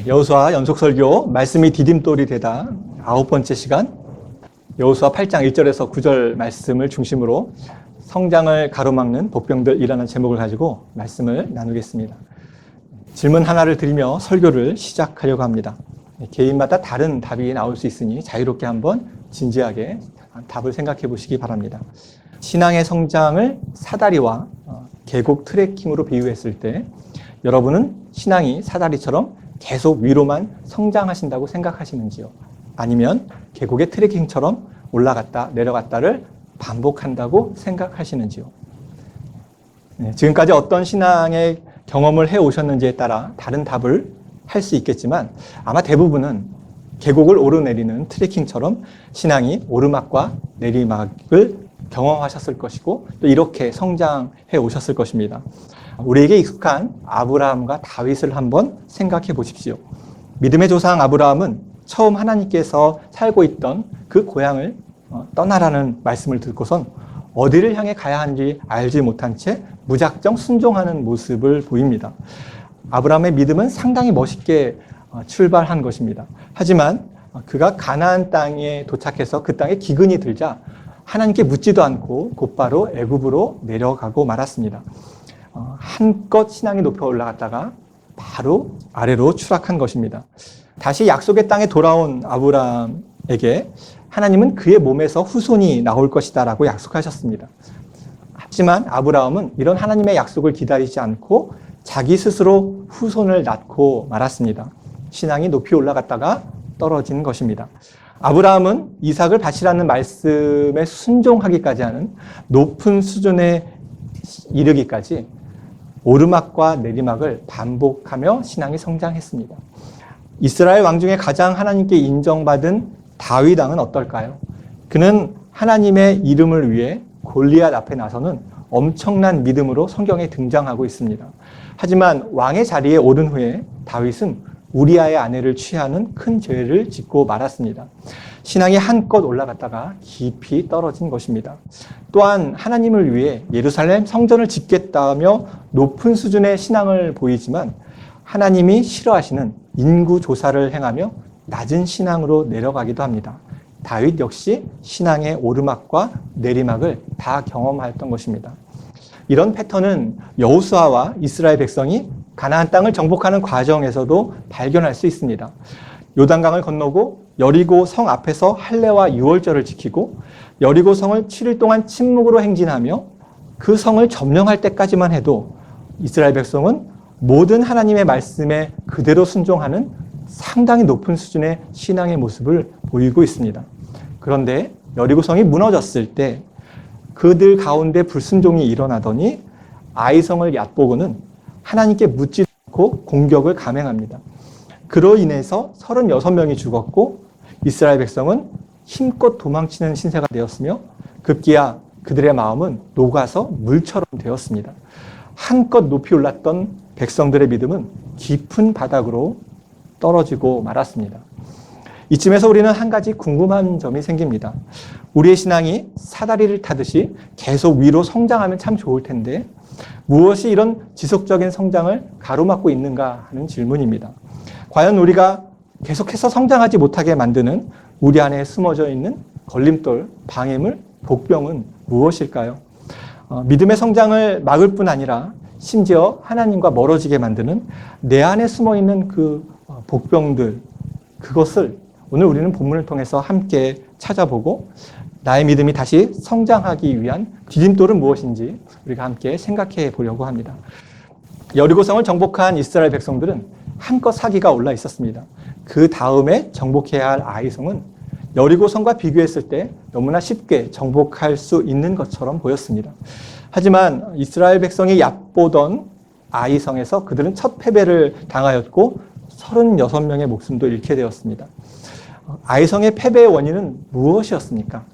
여호수아 연속설교 말씀이 디딤돌이 되다 9번째 시간, 여호수아 8장 1절에서 9절 말씀을 중심으로 성장을 가로막는 복병들이라는 제목을 가지고 말씀을 나누겠습니다. 질문 하나를 드리며 설교를 시작하려고 합니다. 개인마다 다른 답이 나올 수 있으니 자유롭게 한번 진지하게 답을 생각해 보시기 바랍니다. 신앙의 성장을 사다리와 계곡 트레킹으로 비유했을 때 여러분은 신앙이 사다리처럼 계속 위로만 성장하신다고 생각하시는지요? 아니면 계곡의 트레킹처럼 올라갔다 내려갔다를 반복한다고 생각하시는지요? 지금까지 어떤 신앙의 경험을 해오셨는지에 따라 다른 답을 할 수 있겠지만 아마 대부분은 계곡을 오르내리는 트레킹처럼 신앙이 오르막과 내리막을 경험하셨을 것이고 또 이렇게 성장해 오셨을 것입니다. 우리에게 익숙한 아브라함과 다윗을 한번 생각해 보십시오. 믿음의 조상 아브라함은 처음 하나님께서 살고 있던 그 고향을 떠나라는 말씀을 듣고선 어디를 향해 가야 하는지 알지 못한 채 무작정 순종하는 모습을 보입니다. 아브라함의 믿음은 상당히 멋있게 출발한 것입니다. 하지만 그가 가나안 땅에 도착해서 그 땅에 기근이 들자 하나님께 묻지도 않고 곧바로 애굽으로 내려가고 말았습니다. 한껏 신앙이 높여 올라갔다가 바로 아래로 추락한 것입니다. 다시 약속의 땅에 돌아온 아브라함에게 하나님은 그의 몸에서 후손이 나올 것이다 라고 약속하셨습니다. 하지만 아브라함은 이런 하나님의 약속을 기다리지 않고 자기 스스로 후손을 낳고 말았습니다. 신앙이 높이 올라갔다가 떨어진 것입니다. 아브라함은 이삭을 바치라는 말씀에 순종하기까지 하는 높은 수준에 이르기까지 오르막과 내리막을 반복하며 신앙이 성장했습니다. 이스라엘 왕 중에 가장 하나님께 인정받은 다윗 왕은 어떨까요? 그는 하나님의 이름을 위해 골리앗 앞에 나서는 엄청난 믿음으로 성경에 등장하고 있습니다. 하지만 왕의 자리에 오른 후에 다윗은 우리아의 아내를 취하는 큰 죄를 짓고 말았습니다. 신앙이 한껏 올라갔다가 깊이 떨어진 것입니다. 또한 하나님을 위해 예루살렘 성전을 짓겠다며 높은 수준의 신앙을 보이지만 하나님이 싫어하시는 인구 조사를 행하며 낮은 신앙으로 내려가기도 합니다. 다윗 역시 신앙의 오르막과 내리막을 다 경험하였던 것입니다. 이런 패턴은 여호수아와 이스라엘 백성이 가나안 땅을 정복하는 과정에서도 발견할 수 있습니다. 요단강을 건너고 여리고 성 앞에서 할례와 유월절을 지키고 여리고 성을 7일 동안 침묵으로 행진하며 그 성을 점령할 때까지만 해도 이스라엘 백성은 모든 하나님의 말씀에 그대로 순종하는 상당히 높은 수준의 신앙의 모습을 보이고 있습니다. 그런데 여리고 성이 무너졌을 때 그들 가운데 불순종이 일어나더니 아이성을 얕보고는 하나님께 묻지 않고 공격을 감행합니다. 그로 인해서 36명이 죽었고 이스라엘 백성은 힘껏 도망치는 신세가 되었으며 급기야 그들의 마음은 녹아서 물처럼 되었습니다. 한껏 높이 올랐던 백성들의 믿음은 깊은 바닥으로 떨어지고 말았습니다. 이쯤에서 우리는 한 가지 궁금한 점이 생깁니다. 우리의 신앙이 사다리를 타듯이 계속 위로 성장하면 참 좋을 텐데 무엇이 이런 지속적인 성장을 가로막고 있는가 하는 질문입니다. 과연 우리가 계속해서 성장하지 못하게 만드는 우리 안에 숨어져 있는 걸림돌, 방해물, 복병은 무엇일까요? 믿음의 성장을 막을 뿐 아니라 심지어 하나님과 멀어지게 만드는 내 안에 숨어 있는 그 복병들, 그것을 오늘 우리는 본문을 통해서 함께 찾아보고 나의 믿음이 다시 성장하기 위한 디딤돌은 무엇인지 우리가 함께 생각해 보려고 합니다. 여리고성을 정복한 이스라엘 백성들은 한껏 사기가 올라 있었습니다. 그 다음에 정복해야 할 아이성은 여리고성과 비교했을 때 너무나 쉽게 정복할 수 있는 것처럼 보였습니다. 하지만 이스라엘 백성이 얕보던 아이성에서 그들은 첫 패배를 당하였고 36명의 목숨도 잃게 되었습니다. 아이성의 패배의 원인은 무엇이었습니까?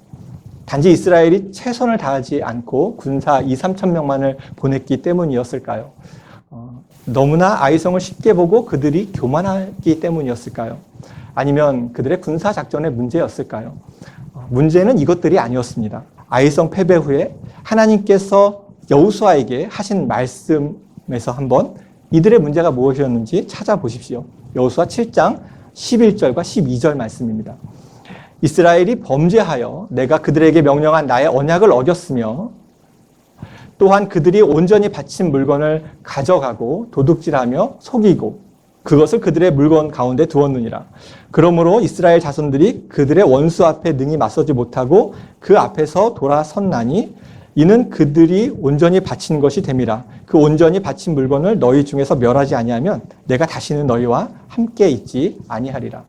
단지 이스라엘이 최선을 다하지 않고 군사 2-3천 명만을 보냈기 때문이었을까요? 너무나 아이성을 쉽게 보고 그들이 교만하기 때문이었을까요? 아니면 그들의 군사 작전의 문제였을까요? 문제는 이것들이 아니었습니다. 아이성 패배 후에 하나님께서 여호수아에게 하신 말씀에서 한번 이들의 문제가 무엇이었는지 찾아보십시오. 여호수아 7장 11절과 12절 말씀입니다. 이스라엘이 범죄하여 내가 그들에게 명령한 나의 언약을 어겼으며 또한 그들이 온전히 바친 물건을 가져가고 도둑질하며 속이고 그것을 그들의 물건 가운데 두었느니라. 그러므로 이스라엘 자손들이 그들의 원수 앞에 능히 맞서지 못하고 그 앞에서 돌아섰나니 이는 그들이 온전히 바친 것이 됨이라. 그 온전히 바친 물건을 너희 중에서 멸하지 아니하면 내가 다시는 너희와 함께 있지 아니하리라.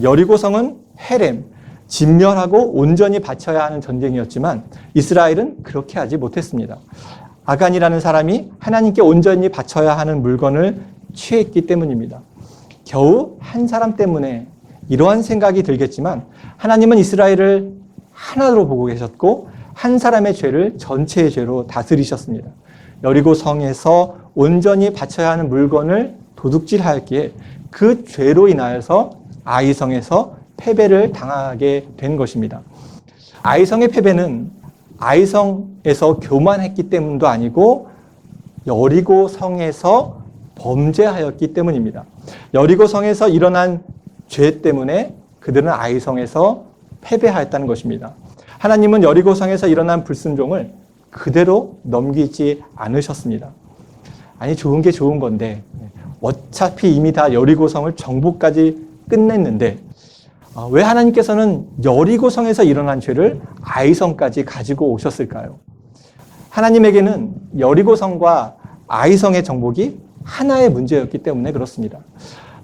여리고성은 헤렘, 진멸하고 온전히 바쳐야 하는 전쟁이었지만 이스라엘은 그렇게 하지 못했습니다. 아간이라는 사람이 하나님께 온전히 바쳐야 하는 물건을 취했기 때문입니다. 겨우 한 사람 때문에 이러한 생각이 들겠지만 하나님은 이스라엘을 하나로 보고 계셨고 한 사람의 죄를 전체의 죄로 다스리셨습니다. 여리고 성에서 온전히 바쳐야 하는 물건을 도둑질하였기에 그 죄로 인하여서 아이성에서 패배를 당하게 된 것입니다. 아이성의 패배는 아이성에서 교만했기 때문도 아니고 여리고 성에서 범죄하였기 때문입니다. 여리고 성에서 일어난 죄 때문에 그들은 아이성에서 패배하였다는 것입니다. 하나님은 여리고 성에서 일어난 불순종을 그대로 넘기지 않으셨습니다. 아니, 좋은 게 좋은 건데 어차피 이미 다 여리고 성을 정복까지 끝냈는데 왜 하나님께서는 여리고 성에서 일어난 죄를 아이성까지 가지고 오셨을까요? 하나님에게는 여리고 성과 아이성의 정복이 하나의 문제였기 때문에 그렇습니다.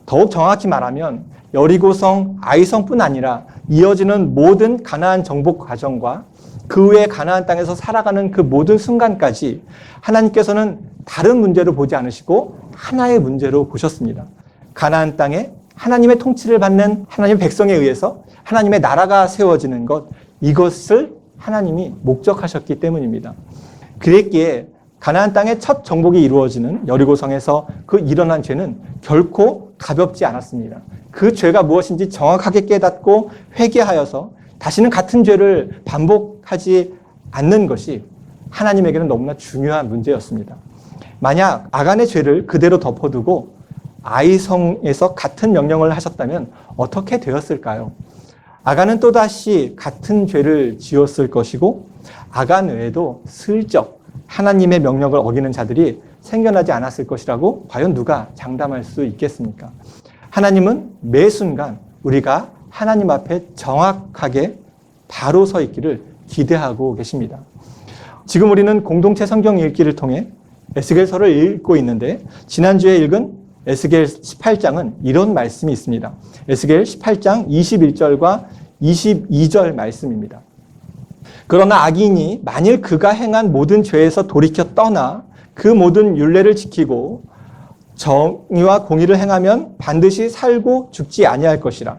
더욱 정확히 말하면 여리고성, 아이성뿐 아니라 이어지는 모든 가나안 정복 과정과 그 후에 가나안 땅에서 살아가는 그 모든 순간까지 하나님께서는 다른 문제로 보지 않으시고 하나의 문제로 보셨습니다. 가나안 땅에 하나님의 통치를 받는 하나님의 백성에 의해서 하나님의 나라가 세워지는 것, 이것을 하나님이 목적하셨기 때문입니다. 그랬기에 가나안 땅의 첫 정복이 이루어지는 여리고성에서 그 일어난 죄는 결코 가볍지 않았습니다. 그 죄가 무엇인지 정확하게 깨닫고 회개하여서 다시는 같은 죄를 반복하지 않는 것이 하나님에게는 너무나 중요한 문제였습니다. 만약 아간의 죄를 그대로 덮어두고 아이성에서 같은 명령을 하셨다면 어떻게 되었을까요? 아간은 또다시 같은 죄를 지었을 것이고 아간 외에도 슬쩍 하나님의 명령을 어기는 자들이 생겨나지 않았을 것이라고 과연 누가 장담할 수 있겠습니까? 하나님은 매 순간 우리가 하나님 앞에 정확하게 바로 서 있기를 기대하고 계십니다. 지금 우리는 공동체 성경 읽기를 통해 에스겔서를 읽고 있는데 지난주에 읽은 에스겔 18장은 이런 말씀이 있습니다. 에스겔 18장 21절과 22절 말씀입니다. 그러나 악인이 만일 그가 행한 모든 죄에서 돌이켜 떠나 그 모든 율례를 지키고 정의와 공의를 행하면 반드시 살고 죽지 아니할 것이라.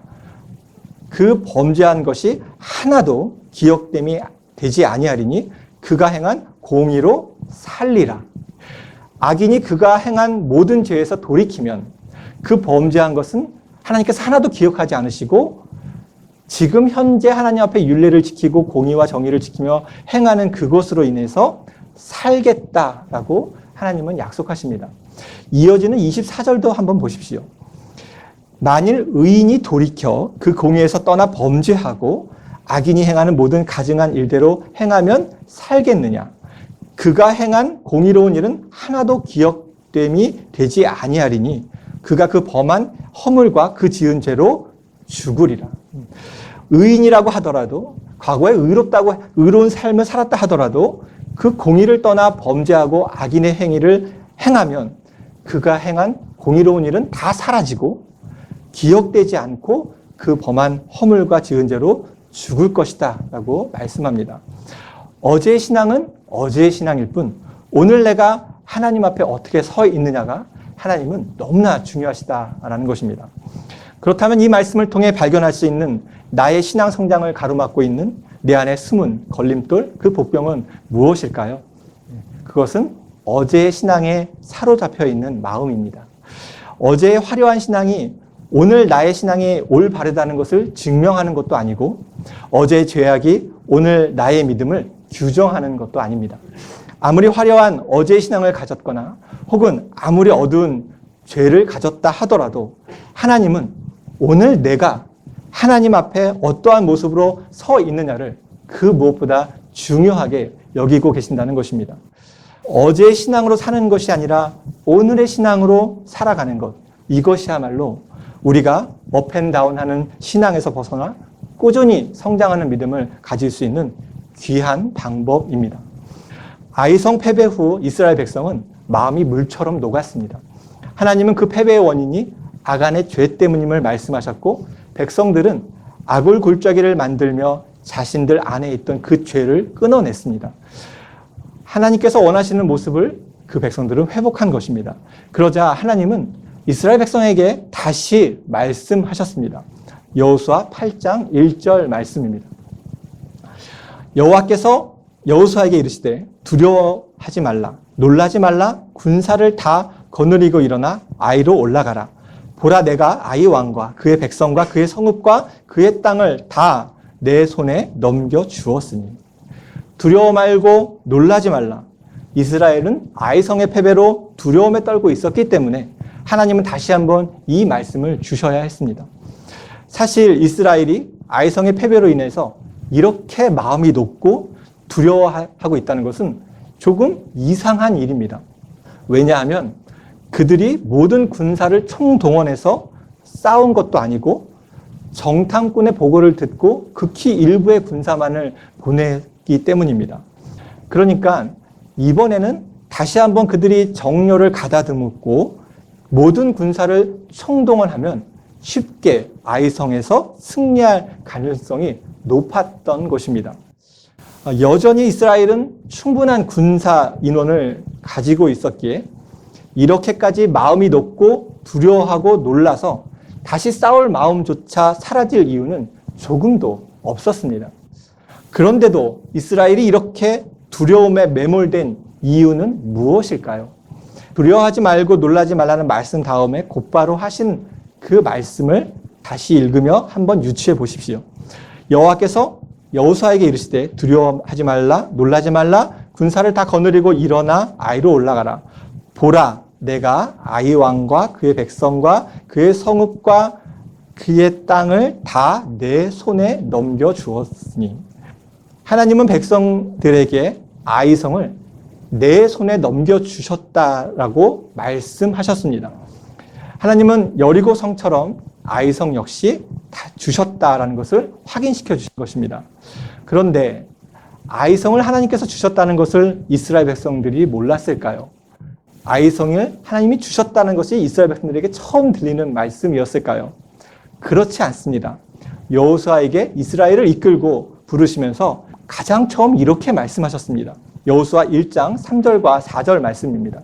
그 범죄한 것이 하나도 기억됨이 되지 아니하리니 그가 행한 공의로 살리라. 악인이 그가 행한 모든 죄에서 돌이키면 그 범죄한 것은 하나님께서 하나도 기억하지 않으시고 지금 현재 하나님 앞에 율례를 지키고 공의와 정의를 지키며 행하는 그것으로 인해서 살겠다라고 하나님은 약속하십니다. 이어지는 24절도 한번 보십시오. 만일 의인이 돌이켜 그 공의에서 떠나 범죄하고 악인이 행하는 모든 가증한 일대로 행하면 살겠느냐? 그가 행한 공의로운 일은 하나도 기억됨이 되지 아니하리니 그가 그 범한 허물과 그 지은 죄로 죽으리라. 의인이라고 하더라도 과거에 의로운 삶을 살았다 하더라도 그 공의를 떠나 범죄하고 악인의 행위를 행하면 그가 행한 공의로운 일은 다 사라지고 기억되지 않고 그 범한 허물과 지은 죄로 죽을 것이다 라고 말씀합니다. 어제의 신앙은 어제의 신앙일 뿐 오늘 내가 하나님 앞에 어떻게 서 있느냐가 하나님은 너무나 중요하시다라는 것입니다. 그렇다면 이 말씀을 통해 발견할 수 있는 나의 신앙 성장을 가로막고 있는 내 안에 숨은 걸림돌, 그 복병은 무엇일까요? 그것은 어제의 신앙에 사로잡혀 있는 마음입니다. 어제의 화려한 신앙이 오늘 나의 신앙이 올바르다는 것을 증명하는 것도 아니고 어제의 죄악이 오늘 나의 믿음을 규정하는 것도 아닙니다. 아무리 화려한 어제의 신앙을 가졌거나 혹은 아무리 어두운 죄를 가졌다 하더라도 하나님은 오늘 내가 하나님 앞에 어떠한 모습으로 서 있느냐를 그 무엇보다 중요하게 여기고 계신다는 것입니다. 어제의 신앙으로 사는 것이 아니라 오늘의 신앙으로 살아가는 것, 이것이야말로 우리가 업앤다운하는 신앙에서 벗어나 꾸준히 성장하는 믿음을 가질 수 있는 귀한 방법입니다. 아이성 패배 후 이스라엘 백성은 마음이 물처럼 녹았습니다. 하나님은 그 패배의 원인이 아간의 죄 때문임을 말씀하셨고 백성들은 아굴 골짜기를 만들며 자신들 안에 있던 그 죄를 끊어냈습니다. 하나님께서 원하시는 모습을 그 백성들은 회복한 것입니다. 그러자 하나님은 이스라엘 백성에게 다시 말씀하셨습니다. 여호수아 8장 1절 말씀입니다. 여호와께서 여호수아에게 이르시되 두려워하지 말라, 놀라지 말라, 군사를 다 거느리고 일어나 아이로 올라가라. 보라, 내가 아이 왕과 그의 백성과 그의 성읍과 그의 땅을 다 내 손에 넘겨 주었으니. 두려워 말고 놀라지 말라. 이스라엘은 아이성의 패배로 두려움에 떨고 있었기 때문에 하나님은 다시 한번 이 말씀을 주셔야 했습니다. 사실 이스라엘이 아이성의 패배로 인해서 이렇게 마음이 높고 두려워하고 있다는 것은 조금 이상한 일입니다. 왜냐하면 그들이 모든 군사를 총동원해서 싸운 것도 아니고 정탐꾼의 보고를 듣고 극히 일부의 군사만을 보냈기 때문입니다. 그러니까 이번에는 다시 한번 그들이 정료를 가다듬고 모든 군사를 총동원하면 쉽게 아이성에서 승리할 가능성이 높았던 것입니다. 여전히 이스라엘은 충분한 군사 인원을 가지고 있었기에 이렇게까지 마음이 높고 두려워하고 놀라서 다시 싸울 마음조차 사라질 이유는 조금도 없었습니다. 그런데도 이스라엘이 이렇게 두려움에 매몰된 이유는 무엇일까요? 두려워하지 말고 놀라지 말라는 말씀 다음에 곧바로 하신 그 말씀을 다시 읽으며 한번 유추해 보십시오. 여호와께서 여호수아에게 이르시되 두려워하지 말라, 놀라지 말라, 군사를 다 거느리고 일어나 아이로 올라가라. 보라, 내가 아이 왕과 그의 백성과 그의 성읍과 그의 땅을 다 내 손에 넘겨 주었으니. 하나님은 백성들에게 아이성을 내 손에 넘겨 주셨다라고 말씀하셨습니다. 하나님은 여리고 성처럼 아이성 역시 다 주셨다라는 것을 확인시켜 주신 것입니다. 그런데 아이성을 하나님께서 주셨다는 것을 이스라엘 백성들이 몰랐을까요? 아이성을 하나님이 주셨다는 것이 이스라엘 백성들에게 처음 들리는 말씀이었을까요? 그렇지 않습니다. 여호수아에게 이스라엘을 이끌고 부르시면서 가장 처음 이렇게 말씀하셨습니다. 여호수아 1장 3절과 4절 말씀입니다.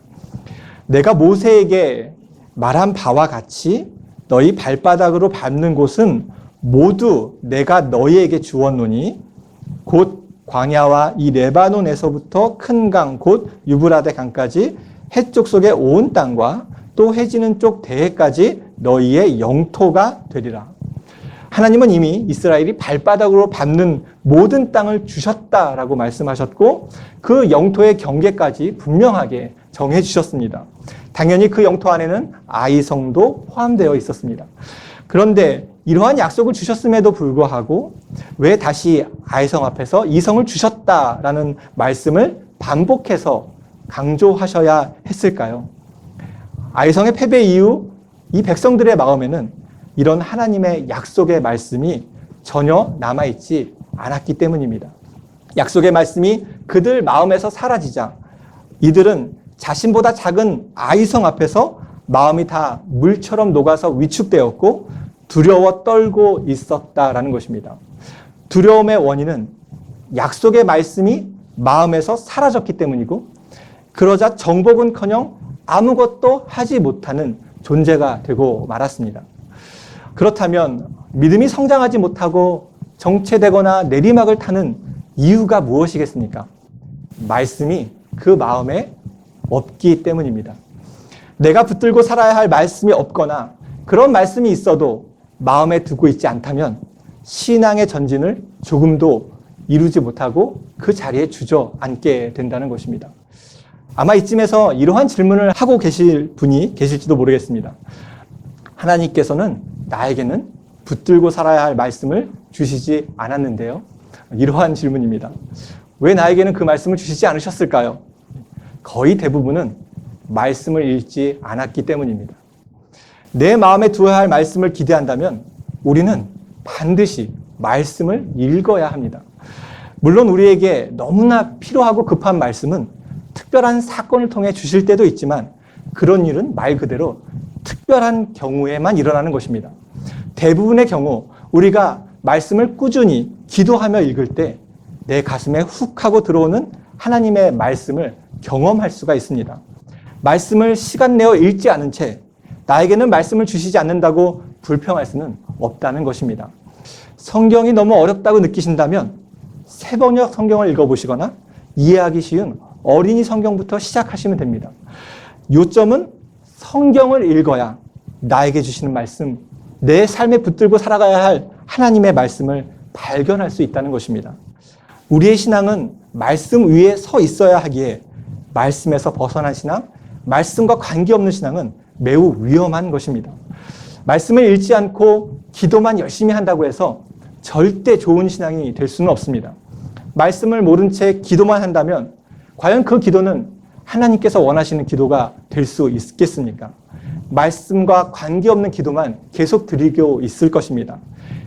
내가 모세에게 말한 바와 같이 너희 발바닥으로 밟는 곳은 모두 내가 너희에게 주었노니 곧 광야와 이 레바논에서부터 큰 강 곧 유브라데 강까지 해쪽 속의 온 땅과 또 해지는 쪽 대해까지 너희의 영토가 되리라. 하나님은 이미 이스라엘이 발바닥으로 밟는 모든 땅을 주셨다라고 말씀하셨고 그 영토의 경계까지 분명하게 정해 주셨습니다. 당연히 그 영토 안에는 아이성도 포함되어 있었습니다. 그런데 이러한 약속을 주셨음에도 불구하고 왜 다시 아이성 앞에서 이 성을 주셨다라는 말씀을 반복해서 강조하셔야 했을까요? 아이성의 패배 이후 이 백성들의 마음에는 이런 하나님의 약속의 말씀이 전혀 남아있지 않았기 때문입니다. 약속의 말씀이 그들 마음에서 사라지자 이들은 자신보다 작은 아이성 앞에서 마음이 다 물처럼 녹아서 위축되었고 두려워 떨고 있었다라는 것입니다. 두려움의 원인은 약속의 말씀이 마음에서 사라졌기 때문이고 그러자 정복은커녕 아무것도 하지 못하는 존재가 되고 말았습니다. 그렇다면 믿음이 성장하지 못하고 정체되거나 내리막을 타는 이유가 무엇이겠습니까? 말씀이 그 마음에 없기 때문입니다. 내가 붙들고 살아야 할 말씀이 없거나 그런 말씀이 있어도 마음에 두고 있지 않다면 신앙의 전진을 조금도 이루지 못하고 그 자리에 주저앉게 된다는 것입니다. 아마 이쯤에서 이러한 질문을 하고 계실 분이 계실지도 모르겠습니다. 하나님께서는 나에게는 붙들고 살아야 할 말씀을 주시지 않았는데요. 이러한 질문입니다. 왜 나에게는 그 말씀을 주시지 않으셨을까요? 거의 대부분은 말씀을 읽지 않았기 때문입니다. 내 마음에 두어야 할 말씀을 기대한다면 우리는 반드시 말씀을 읽어야 합니다. 물론 우리에게 너무나 필요하고 급한 말씀은 특별한 사건을 통해 주실 때도 있지만 그런 일은 말 그대로 특별한 경우에만 일어나는 것입니다. 대부분의 경우 우리가 말씀을 꾸준히 기도하며 읽을 때 내 가슴에 훅 하고 들어오는 하나님의 말씀을 경험할 수가 있습니다. 말씀을 시간 내어 읽지 않은 채 나에게는 말씀을 주시지 않는다고 불평할 수는 없다는 것입니다. 성경이 너무 어렵다고 느끼신다면 새번역 성경을 읽어보시거나 이해하기 쉬운 어린이 성경부터 시작하시면 됩니다. 요점은 성경을 읽어야 나에게 주시는 말씀, 내 삶에 붙들고 살아가야 할 하나님의 말씀을 발견할 수 있다는 것입니다. 우리의 신앙은 말씀 위에 서 있어야 하기에 말씀에서 벗어난 신앙, 말씀과 관계없는 신앙은 매우 위험한 것입니다. 말씀을 읽지 않고 기도만 열심히 한다고 해서 절대 좋은 신앙이 될 수는 없습니다. 말씀을 모른 채 기도만 한다면 과연 그 기도는 하나님께서 원하시는 기도가 될 수 있겠습니까? 말씀과 관계없는 기도만 계속 드리고 있을 것입니다.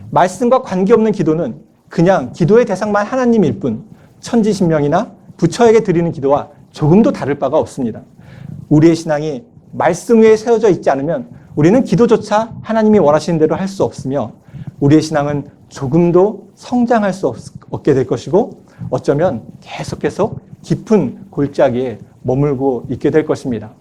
말씀과 관계없는 기도는 그냥 기도의 대상만 하나님일 뿐 천지신명이나 부처에게 드리는 기도와 조금도 다를 바가 없습니다. 우리의 신앙이 말씀 위에 세워져 있지 않으면 우리는 기도조차 하나님이 원하시는 대로 할 수 없으며 우리의 신앙은 조금도 성장할 수 없게 될 것이고 어쩌면 계속 깊은 골짜기에 머물고 있게 될 것입니다.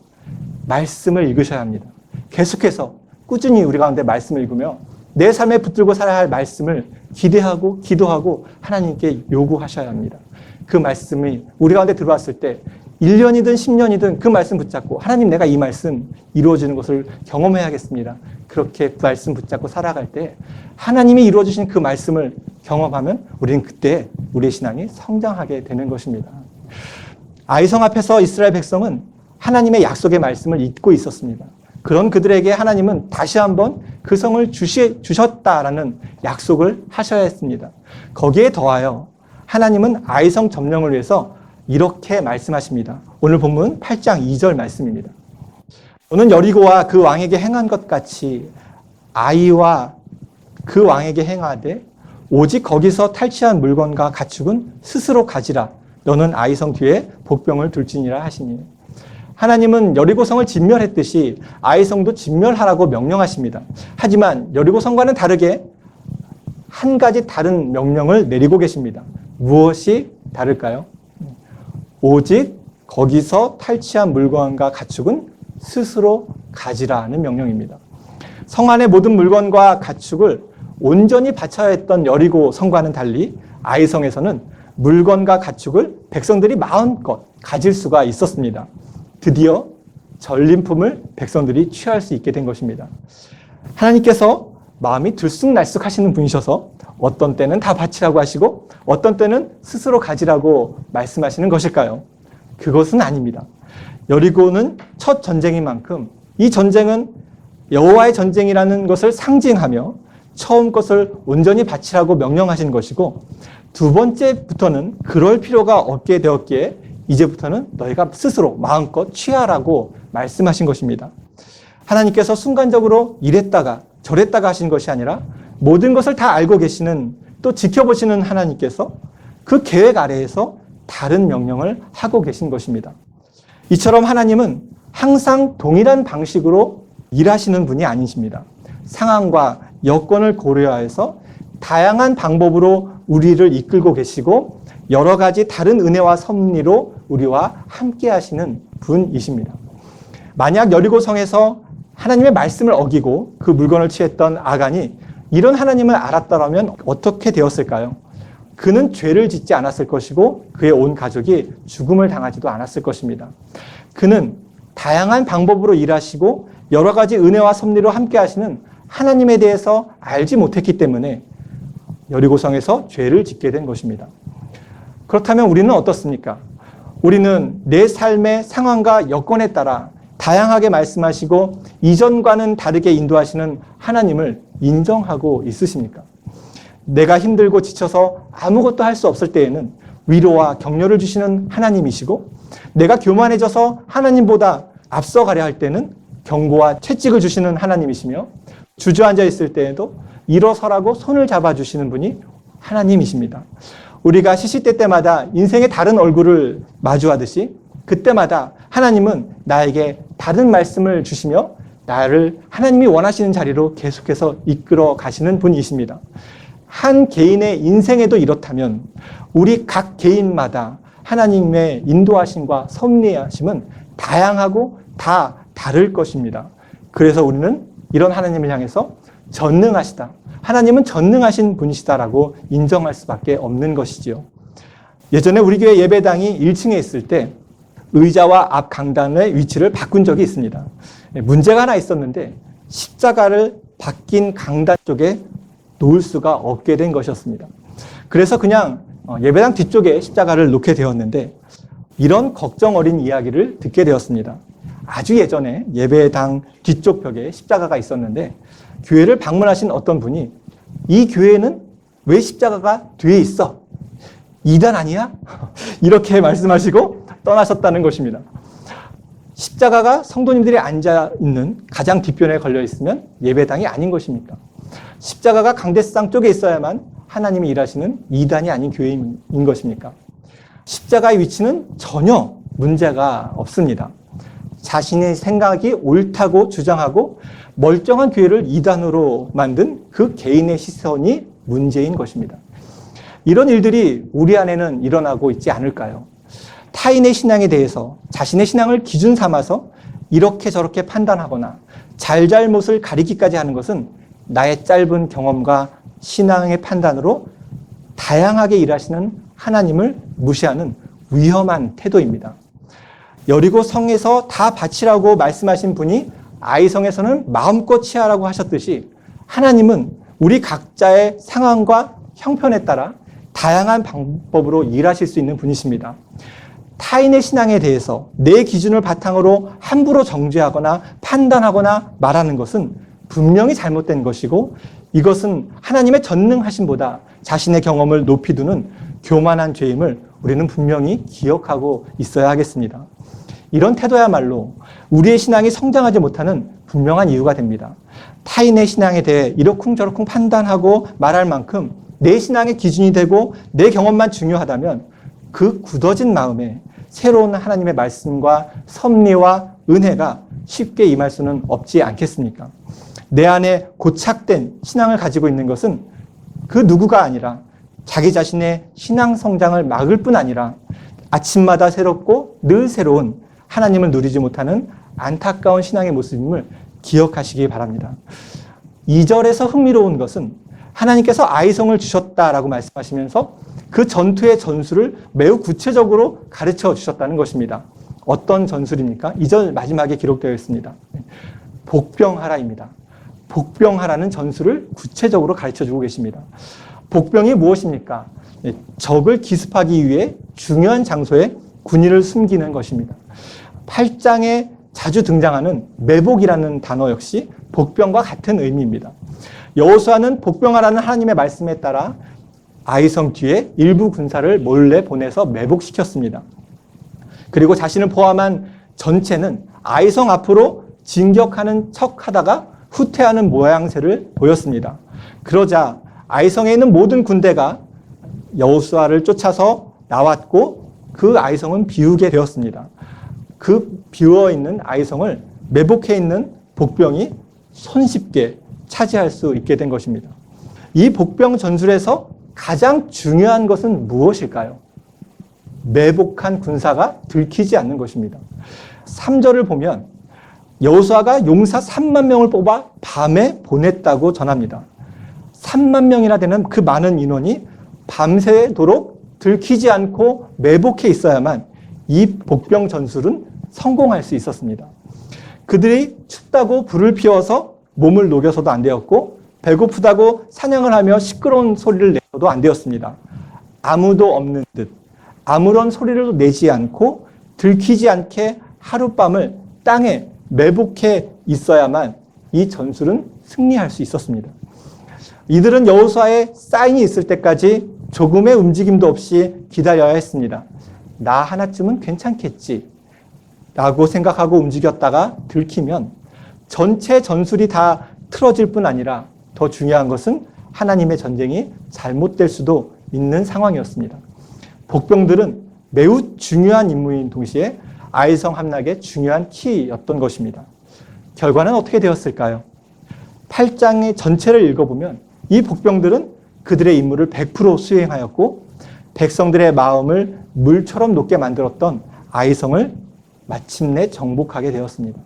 말씀을 읽으셔야 합니다. 계속해서 꾸준히 우리 가운데 말씀을 읽으며 내 삶에 붙들고 살아야 할 말씀을 기대하고 기도하고 하나님께 요구하셔야 합니다. 그 말씀이 우리 가운데 들어왔을 때 1년이든 10년이든 그 말씀 붙잡고 하나님 내가 이 말씀 이루어지는 것을 경험해야겠습니다. 그렇게 그 말씀 붙잡고 살아갈 때 하나님이 이루어주신 그 말씀을 경험하면 우리는 그때 우리의 신앙이 성장하게 되는 것입니다. 아이성 앞에서 이스라엘 백성은 하나님의 약속의 말씀을 잊고 있었습니다. 그런 그들에게 하나님은 다시 한번 그 성을 주셨다라는 약속을 하셔야 했습니다. 거기에 더하여 하나님은 아이성 점령을 위해서 이렇게 말씀하십니다. 오늘 본문 8장 2절 말씀입니다. 너는 여리고와 그 왕에게 행한 것 같이 아이와 그 왕에게 행하되 오직 거기서 탈취한 물건과 가축은 스스로 가지라. 너는 아이성 뒤에 복병을 둘지니라 하시니. 하나님은 여리고성을 진멸했듯이 아이성도 진멸하라고 명령하십니다. 하지만 여리고성과는 다르게 한 가지 다른 명령을 내리고 계십니다. 무엇이 다를까요? 오직 거기서 탈취한 물건과 가축은 스스로 가지라는 명령입니다. 성 안의 모든 물건과 가축을 온전히 바쳐야 했던 여리고 성과는 달리 아이성에서는 물건과 가축을 백성들이 마음껏 가질 수가 있었습니다. 드디어 전림품을 백성들이 취할 수 있게 된 것입니다. 하나님께서 마음이 들쑥날쑥 하시는 분이셔서 어떤 때는 다 바치라고 하시고 어떤 때는 스스로 가지라고 말씀하시는 것일까요? 그것은 아닙니다. 여리고는 첫 전쟁인 만큼 이 전쟁은 여호와의 전쟁이라는 것을 상징하며 처음 것을 온전히 바치라고 명령하신 것이고 두 번째부터는 그럴 필요가 없게 되었기에 이제부터는 너희가 스스로 마음껏 취하라고 말씀하신 것입니다. 하나님께서 순간적으로 이랬다가 저랬다가 하신 것이 아니라 모든 것을 다 알고 계시는 또 지켜보시는 하나님께서 그 계획 아래에서 다른 명령을 하고 계신 것입니다. 이처럼 하나님은 항상 동일한 방식으로 일하시는 분이 아니십니다. 상황과 여건을 고려해서 다양한 방법으로 우리를 이끌고 계시고 여러 가지 다른 은혜와 섭리로 우리와 함께 하시는 분이십니다. 만약 여리고성에서 하나님의 말씀을 어기고 그 물건을 취했던 아간이 이런 하나님을 알았더라면 어떻게 되었을까요? 그는 죄를 짓지 않았을 것이고 그의 온 가족이 죽음을 당하지도 않았을 것입니다. 그는 다양한 방법으로 일하시고 여러 가지 은혜와 섭리로 함께 하시는 하나님에 대해서 알지 못했기 때문에 여리고성에서 죄를 짓게 된 것입니다. 그렇다면 우리는 어떻습니까? 우리는 내 삶의 상황과 여건에 따라 다양하게 말씀하시고 이전과는 다르게 인도하시는 하나님을 인정하고 있으십니까? 내가 힘들고 지쳐서 아무것도 할 수 없을 때에는 위로와 격려를 주시는 하나님이시고, 내가 교만해져서 하나님보다 앞서가려 할 때는 경고와 채찍을 주시는 하나님이시며, 주저앉아 있을 때에도 일어서라고 손을 잡아주시는 분이 하나님이십니다. 우리가 시시때때마다 인생의 다른 얼굴을 마주하듯이 그때마다 하나님은 나에게 다른 말씀을 주시며 나를 하나님이 원하시는 자리로 계속해서 이끌어 가시는 분이십니다. 한 개인의 인생에도 이렇다면 우리 각 개인마다 하나님의 인도하심과 섭리하심은 다양하고 다 다를 것입니다. 그래서 우리는 이런 하나님을 향해서 전능하시다, 하나님은 전능하신 분이시다라고 인정할 수밖에 없는 것이지요. 예전에 우리 교회 예배당이 1층에 있을 때 의자와 앞 강단의 위치를 바꾼 적이 있습니다. 문제가 하나 있었는데 십자가를 바뀐 강단 쪽에 놓을 수가 없게 된 것이었습니다. 그래서 그냥 예배당 뒤쪽에 십자가를 놓게 되었는데, 이런 걱정 어린 이야기를 듣게 되었습니다. 아주 예전에 예배당 뒤쪽 벽에 십자가가 있었는데 교회를 방문하신 어떤 분이 이 교회는 왜 십자가가 뒤에 있어? 이단 아니야? 이렇게 말씀하시고 떠나셨다는 것입니다. 십자가가 성도님들이 앉아있는 가장 뒷편에 걸려 있으면 예배당이 아닌 것입니까? 십자가가 강대상 쪽에 있어야만 하나님이 일하시는 이단이 아닌 교회인 것입니까? 십자가의 위치는 전혀 문제가 없습니다. 자신의 생각이 옳다고 주장하고 멀쩡한 교회를 이단으로 만든 그 개인의 시선이 문제인 것입니다. 이런 일들이 우리 안에는 일어나고 있지 않을까요? 타인의 신앙에 대해서 자신의 신앙을 기준 삼아서 이렇게 저렇게 판단하거나 잘잘못을 가리기까지 하는 것은 나의 짧은 경험과 신앙의 판단으로 다양하게 일하시는 하나님을 무시하는 위험한 태도입니다. 여리고 성에서 다 바치라고 말씀하신 분이 아이성에서는 마음껏 취하라고 하셨듯이, 하나님은 우리 각자의 상황과 형편에 따라 다양한 방법으로 일하실 수 있는 분이십니다. 타인의 신앙에 대해서 내 기준을 바탕으로 함부로 정죄하거나 판단하거나 말하는 것은 분명히 잘못된 것이고, 이것은 하나님의 전능하심보다 자신의 경험을 높이 두는 교만한 죄임을 우리는 분명히 기억하고 있어야 하겠습니다. 이런 태도야말로 우리의 신앙이 성장하지 못하는 분명한 이유가 됩니다. 타인의 신앙에 대해 이러쿵저러쿵 판단하고 말할 만큼 내 신앙의 기준이 되고 내 경험만 중요하다면 그 굳어진 마음에 새로운 하나님의 말씀과 섭리와 은혜가 쉽게 임할 수는 없지 않겠습니까? 내 안에 고착된 신앙을 가지고 있는 것은 그 누구가 아니라 자기 자신의 신앙 성장을 막을 뿐 아니라 아침마다 새롭고 늘 새로운 하나님을 누리지 못하는 안타까운 신앙의 모습임을 기억하시기 바랍니다. 2절에서 흥미로운 것은 하나님께서 아이성을 주셨다라고 말씀하시면서 그 전투의 전술을 매우 구체적으로 가르쳐 주셨다는 것입니다. 어떤 전술입니까? 2절 마지막에 기록되어 있습니다. 복병하라입니다. 복병하라는 전술을 구체적으로 가르쳐 주고 계십니다. 복병이 무엇입니까? 적을 기습하기 위해 중요한 장소에 군인을 숨기는 것입니다. 8장에 자주 등장하는 매복이라는 단어 역시 복병과 같은 의미입니다. 여호수아는 복병하라는 하나님의 말씀에 따라 아이성 뒤에 일부 군사를 몰래 보내서 매복시켰습니다. 그리고 자신을 포함한 전체는 아이성 앞으로 진격하는 척하다가 후퇴하는 모양새를 보였습니다. 그러자 아이성에 있는 모든 군대가 여호수아를 쫓아서 나왔고 그 아이성은 비우게 되었습니다. 그 비워있는 아이성을 매복해 있는 복병이 손쉽게 차지할 수 있게 된 것입니다. 이 복병 전술에서 가장 중요한 것은 무엇일까요? 매복한 군사가 들키지 않는 것입니다. 3절을 보면 여호수아가 용사 3만 명을 뽑아 밤에 보냈다고 전합니다. 3만 명이나 되는 그 많은 인원이 밤새도록 들키지 않고 매복해 있어야만 이 복병 전술은 성공할 수 있었습니다. 그들이 춥다고 불을 피워서 몸을 녹여서도 안 되었고, 배고프다고 사냥을 하며 시끄러운 소리를 내서도 안 되었습니다. 아무도 없는 듯, 아무런 소리를 내지 않고 들키지 않게 하룻밤을 땅에 매복해 있어야만 이 전술은 승리할 수 있었습니다. 이들은 여호수아의 사인이 있을 때까지 조금의 움직임도 없이 기다려야 했습니다. 나 하나쯤은 괜찮겠지 라고 생각하고 움직였다가 들키면 전체 전술이 다 틀어질 뿐 아니라 더 중요한 것은 하나님의 전쟁이 잘못될 수도 있는 상황이었습니다. 복병들은 매우 중요한 임무인 동시에 아이성 함락의 중요한 키였던 것입니다. 결과는 어떻게 되었을까요? 8장의 전체를 읽어보면 이 복병들은 그들의 임무를 100% 수행하였고 백성들의 마음을 물처럼 녹게 만들었던 아이성을 마침내 정복하게 되었습니다.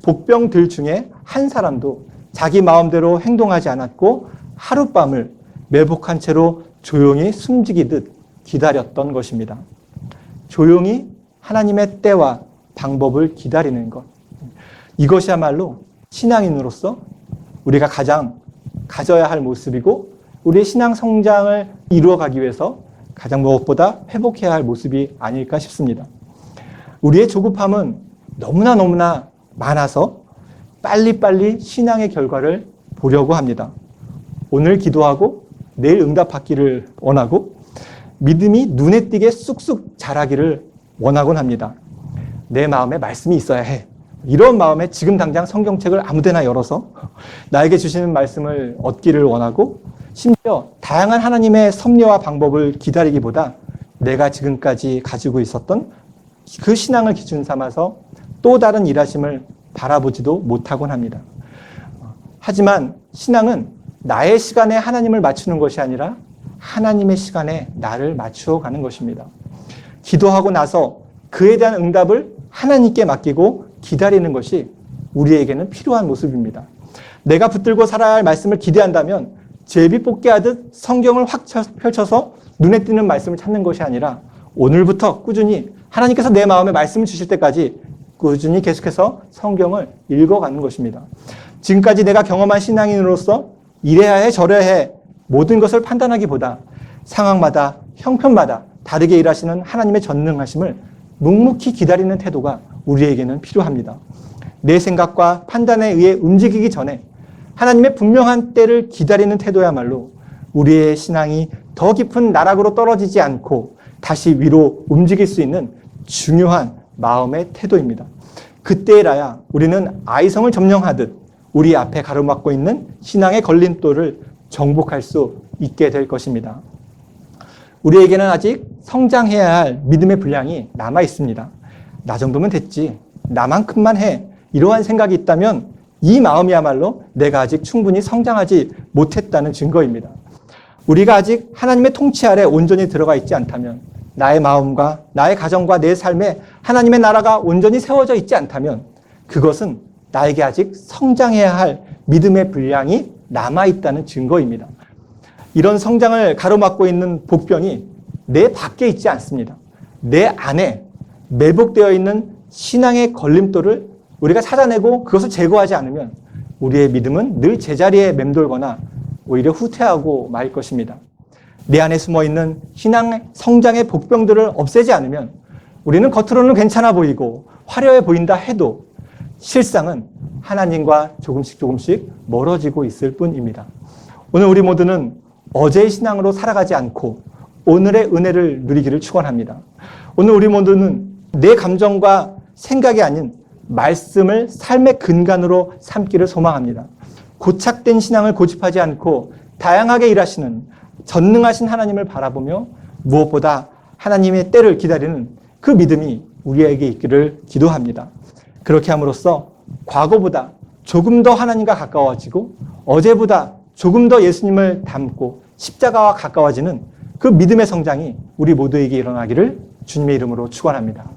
복병들 중에 한 사람도 자기 마음대로 행동하지 않았고 하룻밤을 매복한 채로 조용히 숨지기듯 기다렸던 것입니다. 조용히 하나님의 때와 방법을 기다리는 것. 이것이야말로 신앙인으로서 우리가 가장 가져야 할 모습이고 우리의 신앙 성장을 이루어가기 위해서 가장 무엇보다 회복해야 할 모습이 아닐까 싶습니다. 우리의 조급함은 너무나 많아서 빨리빨리 신앙의 결과를 보려고 합니다. 오늘 기도하고 내일 응답받기를 원하고 믿음이 눈에 띄게 쑥쑥 자라기를 원하곤 합니다. 내 마음에 말씀이 있어야 해. 이런 마음에 지금 당장 성경책을 아무데나 열어서 나에게 주시는 말씀을 얻기를 원하고 심지어 다양한 하나님의 섭리와 방법을 기다리기보다 내가 지금까지 가지고 있었던 그 신앙을 기준 삼아서 또 다른 일하심을 바라보지도 못하곤 합니다. 하지만 신앙은 나의 시간에 하나님을 맞추는 것이 아니라 하나님의 시간에 나를 맞추어 가는 것입니다. 기도하고 나서 그에 대한 응답을 하나님께 맡기고 기다리는 것이 우리에게는 필요한 모습입니다. 내가 붙들고 살아야 할 말씀을 기대한다면 제비 뽑기 하듯 성경을 확 펼쳐서 눈에 띄는 말씀을 찾는 것이 아니라 오늘부터 꾸준히 하나님께서 내 마음에 말씀을 주실 때까지 꾸준히 계속해서 성경을 읽어가는 것입니다. 지금까지 내가 경험한 신앙인으로서 이래야 해 저래야 해 모든 것을 판단하기보다 상황마다 형편마다 다르게 일하시는 하나님의 전능하심을 묵묵히 기다리는 태도가 우리에게는 필요합니다. 내 생각과 판단에 의해 움직이기 전에 하나님의 분명한 때를 기다리는 태도야말로 우리의 신앙이 더 깊은 나락으로 떨어지지 않고 다시 위로 움직일 수 있는 중요한 마음의 태도입니다. 그때라야 우리는 아이성을 점령하듯 우리 앞에 가로막고 있는 신앙의 걸림돌을 정복할 수 있게 될 것입니다. 우리에게는 아직 성장해야 할 믿음의 분량이 남아 있습니다. 나 정도면 됐지. 나만큼만 해. 이러한 생각이 있다면 이 마음이야말로 내가 아직 충분히 성장하지 못했다는 증거입니다. 우리가 아직 하나님의 통치 아래 온전히 들어가 있지 않다면 나의 마음과 나의 가정과 내 삶에 하나님의 나라가 온전히 세워져 있지 않다면 그것은 나에게 아직 성장해야 할 믿음의 분량이 남아있다는 증거입니다. 이런 성장을 가로막고 있는 복병이 내 밖에 있지 않습니다. 내 안에 매복되어 있는 신앙의 걸림돌을 우리가 찾아내고 그것을 제거하지 않으면 우리의 믿음은 늘 제자리에 맴돌거나 오히려 후퇴하고 말 것입니다. 내 안에 숨어있는 신앙 성장의 복병들을 없애지 않으면 우리는 겉으로는 괜찮아 보이고 화려해 보인다 해도 실상은 하나님과 조금씩 멀어지고 있을 뿐입니다. 오늘 우리 모두는 어제의 신앙으로 살아가지 않고 오늘의 은혜를 누리기를 축원합니다. 오늘 우리 모두는 내 감정과 생각이 아닌 말씀을 삶의 근간으로 삼기를 소망합니다. 고착된 신앙을 고집하지 않고 다양하게 일하시는 전능하신 하나님을 바라보며 무엇보다 하나님의 때를 기다리는 그 믿음이 우리에게 있기를 기도합니다. 그렇게 함으로써 과거보다 조금 더 하나님과 가까워지고 어제보다 조금 더 예수님을 닮고 십자가와 가까워지는 그 믿음의 성장이 우리 모두에게 일어나기를 주님의 이름으로 축원합니다.